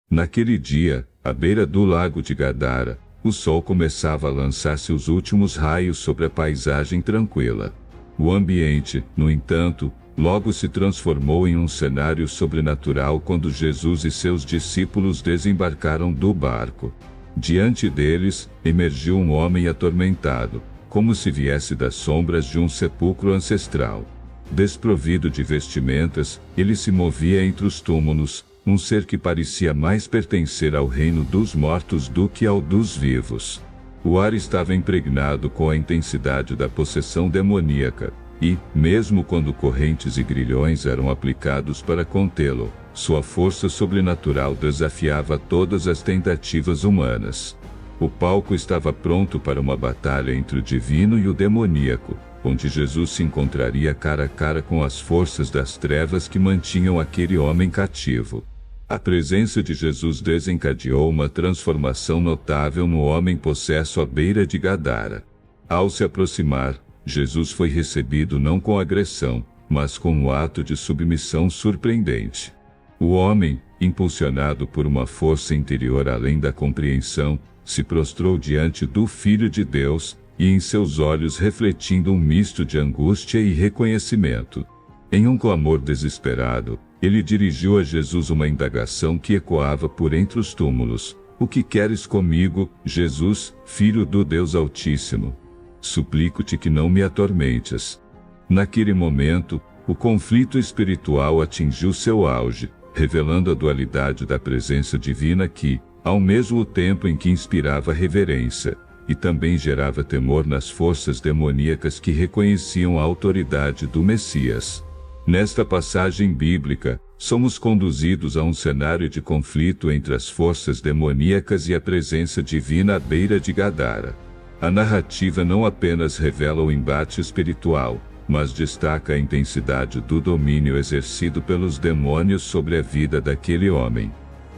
Naquele dia, à beira do lago de Gadara, o sol começava a lançar seus últimos raios sobre a paisagem tranquila. O ambiente, no entanto, logo se transformou em um cenário sobrenatural quando Jesus e seus discípulos desembarcaram do barco. Diante deles, emergiu um homem atormentado, como se viesse das sombras de um sepulcro ancestral. Desprovido de vestimentas, ele se movia entre os túmulos, um ser que parecia mais pertencer ao reino dos mortos do que ao dos vivos. O ar estava impregnado com a intensidade da possessão demoníaca, e, mesmo quando correntes e grilhões eram aplicados para contê-lo, sua força sobrenatural desafiava todas as tentativas humanas. O palco estava pronto para uma batalha entre o divino e o demoníaco, onde Jesus se encontraria cara a cara com as forças das trevas que mantinham aquele homem cativo. A presença de Jesus desencadeou uma transformação notável no homem possesso à beira de Gadara. Ao se aproximar, Jesus foi recebido não com agressão, mas com um ato de submissão surpreendente. O homem, impulsionado por uma força interior além da compreensão, se prostrou diante do Filho de Deus, e em seus olhos refletindo um misto de angústia e reconhecimento. Em um clamor desesperado, ele dirigiu a Jesus uma indagação que ecoava por entre os túmulos: "O que queres comigo, Jesus, Filho do Deus Altíssimo? Suplico-te que não me atormentes." Naquele momento, o conflito espiritual atingiu seu auge, revelando a dualidade da presença divina que, ao mesmo tempo em que inspirava reverência, e também gerava temor nas forças demoníacas que reconheciam a autoridade do Messias. Nesta passagem bíblica, somos conduzidos a um cenário de conflito entre as forças demoníacas e a presença divina à beira de Gadara. A narrativa não apenas revela o embate espiritual, mas destaca a intensidade do domínio exercido pelos demônios sobre a vida daquele homem.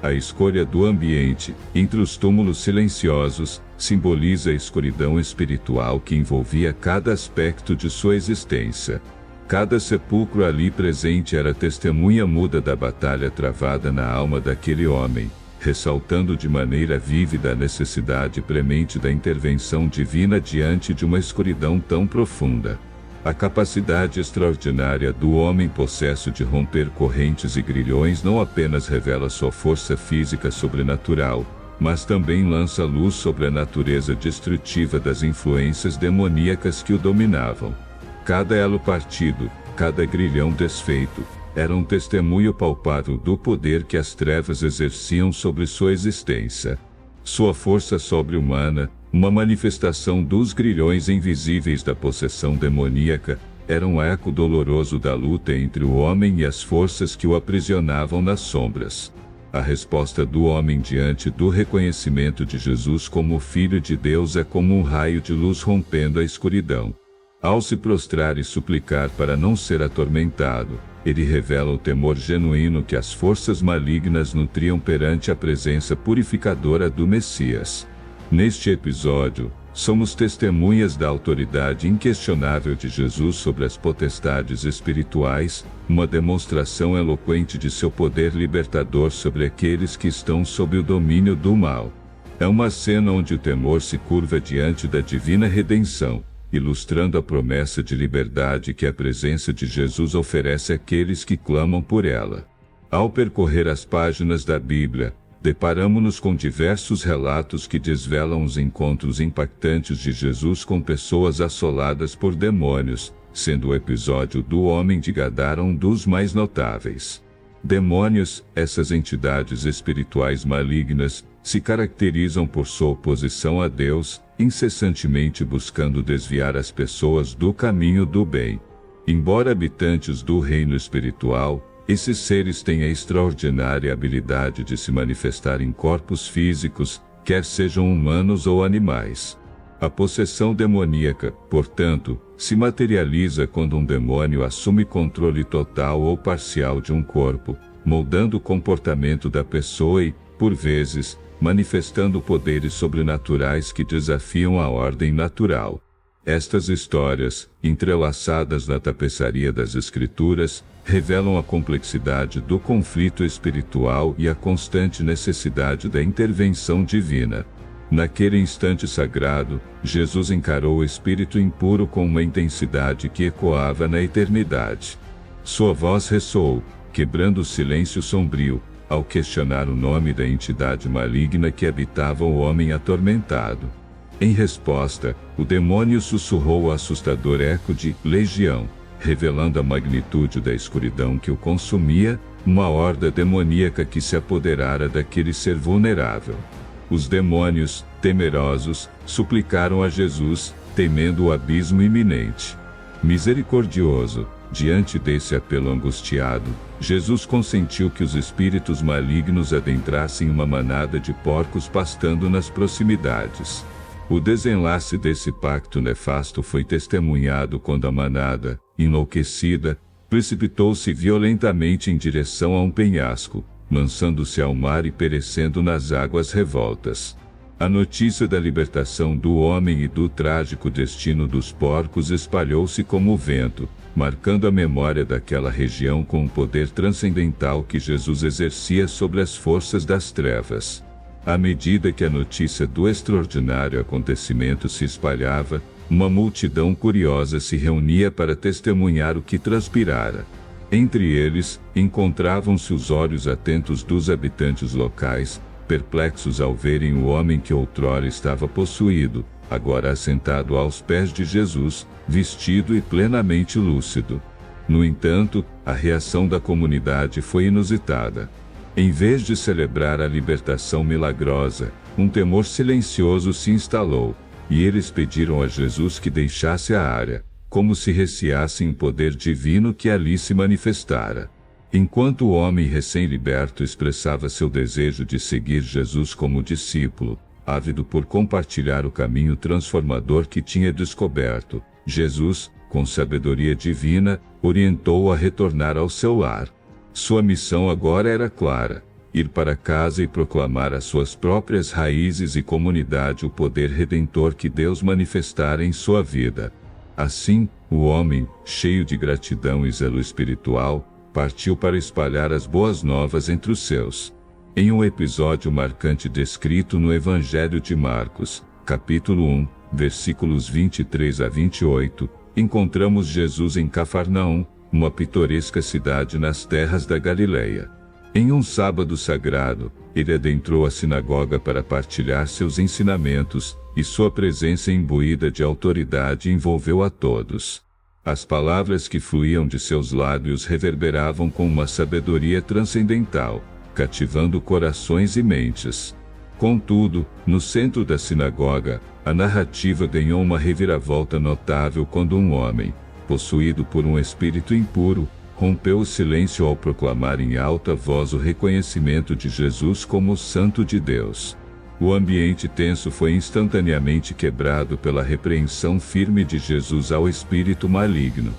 A escolha do ambiente, entre os túmulos silenciosos, simboliza a escuridão espiritual que envolvia cada aspecto de sua existência. Cada sepulcro ali presente era testemunha muda da batalha travada na alma daquele homem, ressaltando de maneira vívida a necessidade premente da intervenção divina diante de uma escuridão tão profunda. A capacidade extraordinária do homem possesso de romper correntes e grilhões não apenas revela sua força física sobrenatural, mas também lança luz sobre a natureza destrutiva das influências demoníacas que o dominavam. Cada elo partido, cada grilhão desfeito, era um testemunho palpável do poder que as trevas exerciam sobre sua existência. Sua força sobre-humana, uma manifestação dos grilhões invisíveis da possessão demoníaca, era um eco doloroso da luta entre o homem e as forças que o aprisionavam nas sombras. A resposta do homem diante do reconhecimento de Jesus como Filho de Deus é como um raio de luz rompendo a escuridão. Ao se prostrar e suplicar para não ser atormentado, ele revela o temor genuíno que as forças malignas nutriam perante a presença purificadora do Messias. Neste episódio, somos testemunhas da autoridade inquestionável de Jesus sobre as potestades espirituais, uma demonstração eloquente de seu poder libertador sobre aqueles que estão sob o domínio do mal. É uma cena onde o temor se curva diante da divina redenção, ilustrando a promessa de liberdade que a presença de Jesus oferece àqueles que clamam por ela. Ao percorrer as páginas da Bíblia, deparamo-nos com diversos relatos que desvelam os encontros impactantes de Jesus com pessoas assoladas por demônios, sendo o episódio do homem de Gadara um dos mais notáveis. Demônios, essas entidades espirituais malignas, se caracterizam por sua oposição a Deus, incessantemente buscando desviar as pessoas do caminho do bem. Embora habitantes do reino espiritual, esses seres têm a extraordinária habilidade de se manifestar em corpos físicos, quer sejam humanos ou animais. A possessão demoníaca, portanto, se materializa quando um demônio assume controle total ou parcial de um corpo, moldando o comportamento da pessoa e, por vezes, manifestando poderes sobrenaturais que desafiam a ordem natural. Estas histórias, entrelaçadas na tapeçaria das Escrituras, revelam a complexidade do conflito espiritual e a constante necessidade da intervenção divina. Naquele instante sagrado, Jesus encarou o espírito impuro com uma intensidade que ecoava na eternidade. Sua voz ressoou, quebrando o silêncio sombrio, ao questionar o nome da entidade maligna que habitava o homem atormentado. Em resposta, o demônio sussurrou o assustador eco de Legião, revelando a magnitude da escuridão que o consumia, uma horda demoníaca que se apoderara daquele ser vulnerável. Os demônios, temerosos, suplicaram a Jesus, temendo o abismo iminente. Misericordioso, diante desse apelo angustiado, Jesus consentiu que os espíritos malignos adentrassem uma manada de porcos pastando nas proximidades. O desenlace desse pacto nefasto foi testemunhado quando a manada, enlouquecida, precipitou-se violentamente em direção a um penhasco, lançando-se ao mar e perecendo nas águas revoltas. A notícia da libertação do homem e do trágico destino dos porcos espalhou-se como o vento, marcando a memória daquela região com o poder transcendental que Jesus exercia sobre as forças das trevas. À medida que a notícia do extraordinário acontecimento se espalhava, uma multidão curiosa se reunia para testemunhar o que transpirara. Entre eles, encontravam-se os olhos atentos dos habitantes locais, perplexos ao verem o homem que outrora estava possuído, agora assentado aos pés de Jesus, vestido e plenamente lúcido. No entanto, a reação da comunidade foi inusitada. Em vez de celebrar a libertação milagrosa, um temor silencioso se instalou, e eles pediram a Jesus que deixasse a área, como se receassem o poder divino que ali se manifestara. Enquanto o homem recém-liberto expressava seu desejo de seguir Jesus como discípulo, ávido por compartilhar o caminho transformador que tinha descoberto, Jesus, com sabedoria divina, orientou-o a retornar ao seu lar. Sua missão agora era clara: ir para casa e proclamar às suas próprias raízes e comunidade o poder redentor que Deus manifestara em sua vida. Assim, o homem, cheio de gratidão e zelo espiritual, partiu para espalhar as boas novas entre os seus. Em um episódio marcante descrito no Evangelho de Marcos, capítulo 1, versículos 23 a 28, encontramos Jesus em Cafarnaum, uma pitoresca cidade nas terras da Galileia. Em um sábado sagrado, ele adentrou a sinagoga para partilhar seus ensinamentos, e sua presença imbuída de autoridade envolveu a todos. As palavras que fluíam de seus lábios reverberavam com uma sabedoria transcendental, cativando corações e mentes. Contudo, no centro da sinagoga, a narrativa ganhou uma reviravolta notável quando um homem, possuído por um espírito impuro, rompeu o silêncio ao proclamar em alta voz o reconhecimento de Jesus como o Santo de Deus. O ambiente tenso foi instantaneamente quebrado pela repreensão firme de Jesus ao espírito maligno.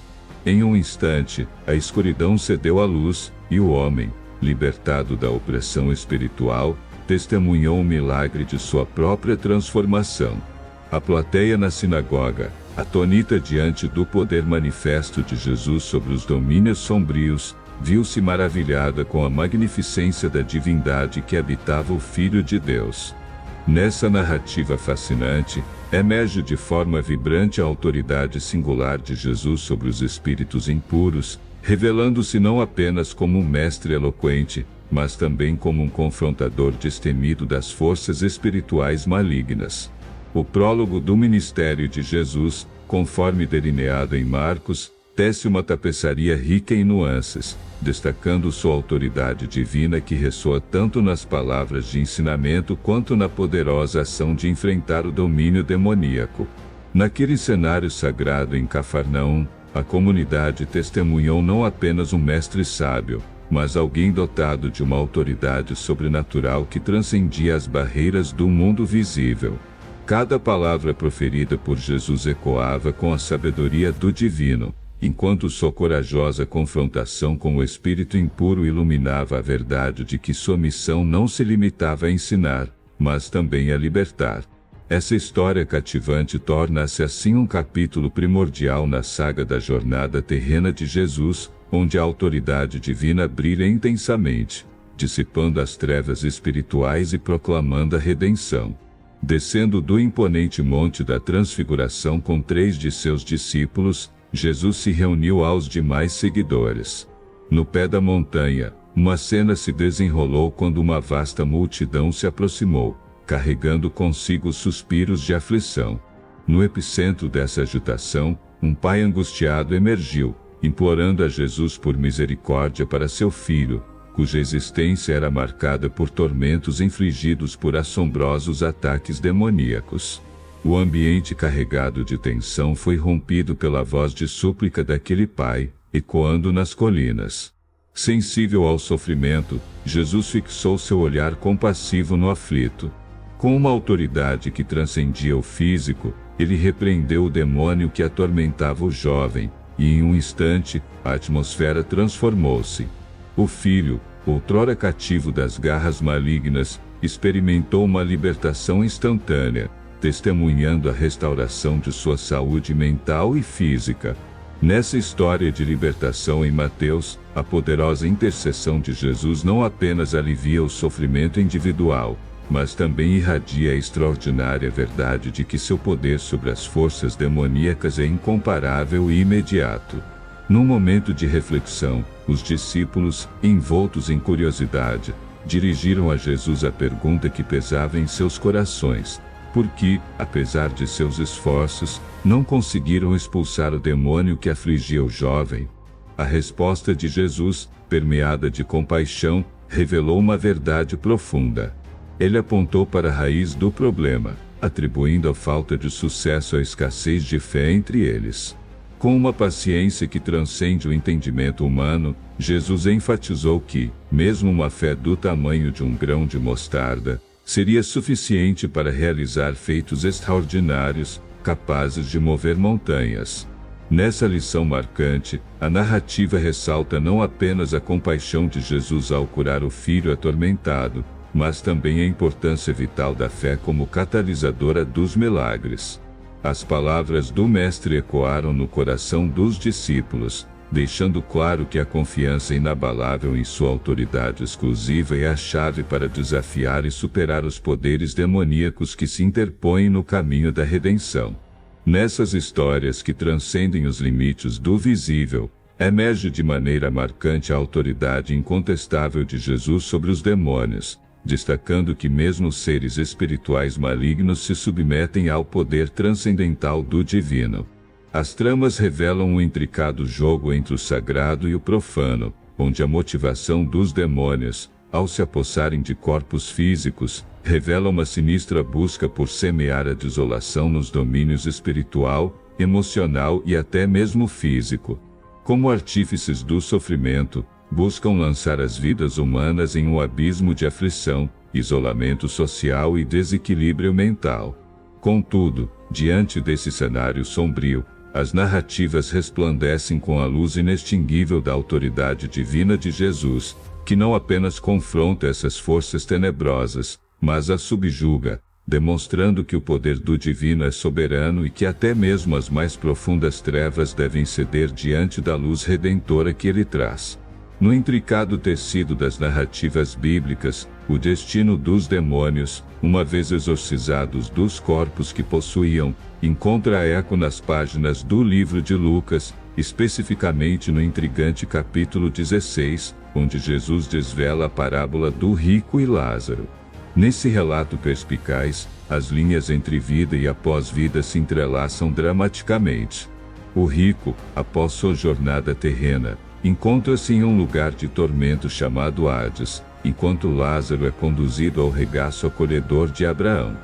Em um instante, a escuridão cedeu à luz, e o homem, libertado da opressão espiritual, testemunhou o milagre de sua própria transformação. A plateia na sinagoga, atônita diante do poder manifesto de Jesus sobre os domínios sombrios, viu-se maravilhada com a magnificência da divindade que habitava o Filho de Deus. Nessa narrativa fascinante, emerge de forma vibrante a autoridade singular de Jesus sobre os espíritos impuros, revelando-se não apenas como um mestre eloquente, mas também como um confrontador destemido das forças espirituais malignas. O prólogo do ministério de Jesus, conforme delineado em Marcos, tece uma tapeçaria rica em nuances, destacando sua autoridade divina que ressoa tanto nas palavras de ensinamento quanto na poderosa ação de enfrentar o domínio demoníaco. Naquele cenário sagrado em Cafarnaum, a comunidade testemunhou não apenas um mestre sábio, mas alguém dotado de uma autoridade sobrenatural que transcendia as barreiras do mundo visível. Cada palavra proferida por Jesus ecoava com a sabedoria do divino, enquanto sua corajosa confrontação com o espírito impuro iluminava a verdade de que sua missão não se limitava a ensinar, mas também a libertar. Essa história cativante torna-se assim um capítulo primordial na saga da jornada terrena de Jesus, onde a autoridade divina brilha intensamente, dissipando as trevas espirituais e proclamando a redenção. Descendo do imponente Monte da Transfiguração com 3 de seus discípulos, Jesus se reuniu aos demais seguidores. No pé da montanha, uma cena se desenrolou quando uma vasta multidão se aproximou, carregando consigo suspiros de aflição. No epicentro dessa agitação, um pai angustiado emergiu, implorando a Jesus por misericórdia para seu filho, cuja existência era marcada por tormentos infligidos por assombrosos ataques demoníacos. O ambiente carregado de tensão foi rompido pela voz de súplica daquele pai, ecoando nas colinas. Sensível ao sofrimento, Jesus fixou seu olhar compassivo no aflito. Com uma autoridade que transcendia o físico, ele repreendeu o demônio que atormentava o jovem, e em um instante, a atmosfera transformou-se. O filho, outrora cativo das garras malignas, experimentou uma libertação instantânea, testemunhando a restauração de sua saúde mental e física. Nessa história de libertação em Mateus, a poderosa intercessão de Jesus não apenas alivia o sofrimento individual, mas também irradia a extraordinária verdade de que seu poder sobre as forças demoníacas é incomparável e imediato. Num momento de reflexão, os discípulos, envoltos em curiosidade, dirigiram a Jesus a pergunta que pesava em seus corações: por que, apesar de seus esforços, não conseguiram expulsar o demônio que afligia o jovem? A resposta de Jesus, permeada de compaixão, revelou uma verdade profunda. Ele apontou para a raiz do problema, atribuindo a falta de sucesso à escassez de fé entre eles. Com uma paciência que transcende o entendimento humano, Jesus enfatizou que, mesmo uma fé do tamanho de um grão de mostarda, seria suficiente para realizar feitos extraordinários, capazes de mover montanhas. Nessa lição marcante, a narrativa ressalta não apenas a compaixão de Jesus ao curar o filho atormentado, mas também a importância vital da fé como catalisadora dos milagres. As palavras do Mestre ecoaram no coração dos discípulos, deixando claro que a confiança inabalável em sua autoridade exclusiva é a chave para desafiar e superar os poderes demoníacos que se interpõem no caminho da redenção. Nessas histórias que transcendem os limites do visível, emerge de maneira marcante a autoridade incontestável de Jesus sobre os demônios, destacando que mesmo seres espirituais malignos se submetem ao poder transcendental do divino. As tramas revelam um intricado jogo entre o sagrado e o profano, onde a motivação dos demônios, ao se apossarem de corpos físicos, revela uma sinistra busca por semear a desolação nos domínios espiritual, emocional e até mesmo físico. Como artífices do sofrimento, buscam lançar as vidas humanas em um abismo de aflição, isolamento social e desequilíbrio mental. Contudo, diante desse cenário sombrio, as narrativas resplandecem com a luz inextinguível da autoridade divina de Jesus, que não apenas confronta essas forças tenebrosas, mas as subjuga, demonstrando que o poder do divino é soberano e que até mesmo as mais profundas trevas devem ceder diante da luz redentora que ele traz. No intricado tecido das narrativas bíblicas, o destino dos demônios, uma vez exorcizados dos corpos que possuíam, encontra eco nas páginas do livro de Lucas, especificamente no intrigante capítulo 16, onde Jesus desvela a parábola do rico e Lázaro. Nesse relato perspicaz, as linhas entre vida e após-vida se entrelaçam dramaticamente. O rico, após sua jornada terrena, encontra-se em um lugar de tormento chamado Hades, enquanto Lázaro é conduzido ao regaço acolhedor de Abraão.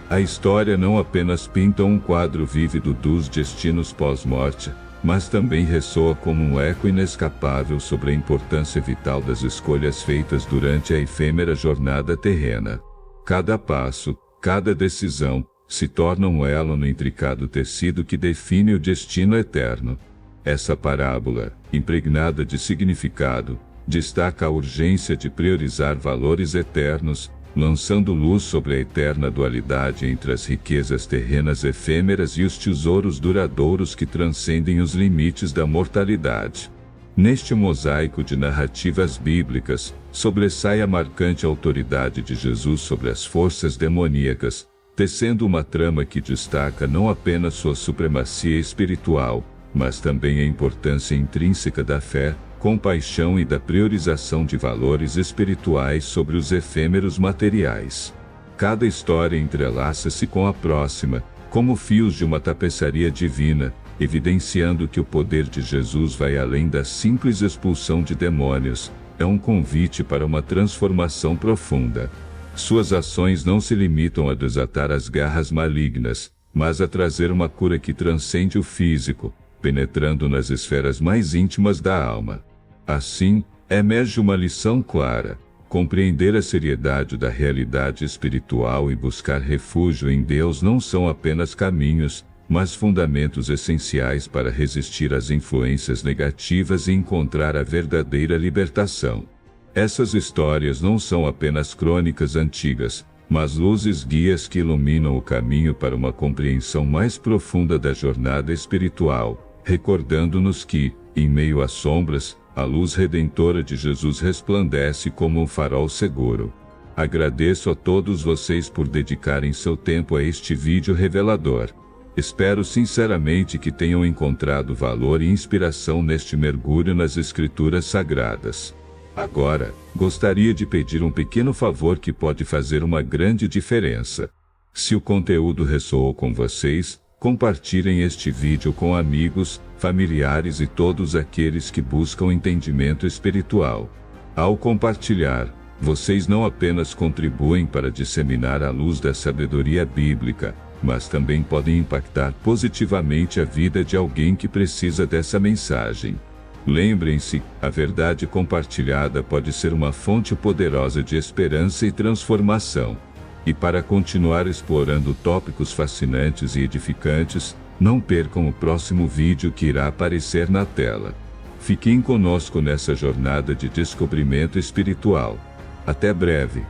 A história não apenas pinta um quadro vívido dos destinos pós-morte, mas também ressoa como um eco inescapável sobre a importância vital das escolhas feitas durante a efêmera jornada terrena. Cada passo, cada decisão, se torna um elo no intricado tecido que define o destino eterno. Essa parábola, impregnada de significado, destaca a urgência de priorizar valores eternos, lançando luz sobre a eterna dualidade entre as riquezas terrenas efêmeras e os tesouros duradouros que transcendem os limites da mortalidade. Neste mosaico de narrativas bíblicas, sobressai a marcante autoridade de Jesus sobre as forças demoníacas, tecendo uma trama que destaca não apenas sua supremacia espiritual, mas também a importância intrínseca da fé, compaixão e da priorização de valores espirituais sobre os efêmeros materiais. Cada história entrelaça-se com a próxima, como fios de uma tapeçaria divina, evidenciando que o poder de Jesus vai além da simples expulsão de demônios, é um convite para uma transformação profunda. Suas ações não se limitam a desatar as garras malignas, mas a trazer uma cura que transcende o físico, penetrando nas esferas mais íntimas da alma. Assim, emerge uma lição clara: compreender a seriedade da realidade espiritual e buscar refúgio em Deus não são apenas caminhos, mas fundamentos essenciais para resistir às influências negativas e encontrar a verdadeira libertação. Essas histórias não são apenas crônicas antigas, mas luzes guias que iluminam o caminho para uma compreensão mais profunda da jornada espiritual, recordando-nos que, em meio às sombras, a luz redentora de Jesus resplandece como um farol seguro. Agradeço a todos vocês por dedicarem seu tempo a este vídeo revelador. Espero sinceramente que tenham encontrado valor e inspiração neste mergulho nas Escrituras Sagradas. Agora, gostaria de pedir um pequeno favor que pode fazer uma grande diferença. Se o conteúdo ressoou com vocês, compartilhem este vídeo com amigos, familiares e todos aqueles que buscam entendimento espiritual. Ao compartilhar, vocês não apenas contribuem para disseminar a luz da sabedoria bíblica, mas também podem impactar positivamente a vida de alguém que precisa dessa mensagem. Lembrem-se, a verdade compartilhada pode ser uma fonte poderosa de esperança e transformação. E para continuar explorando tópicos fascinantes e edificantes, não percam o próximo vídeo que irá aparecer na tela. Fiquem conosco nessa jornada de descobrimento espiritual. Até breve!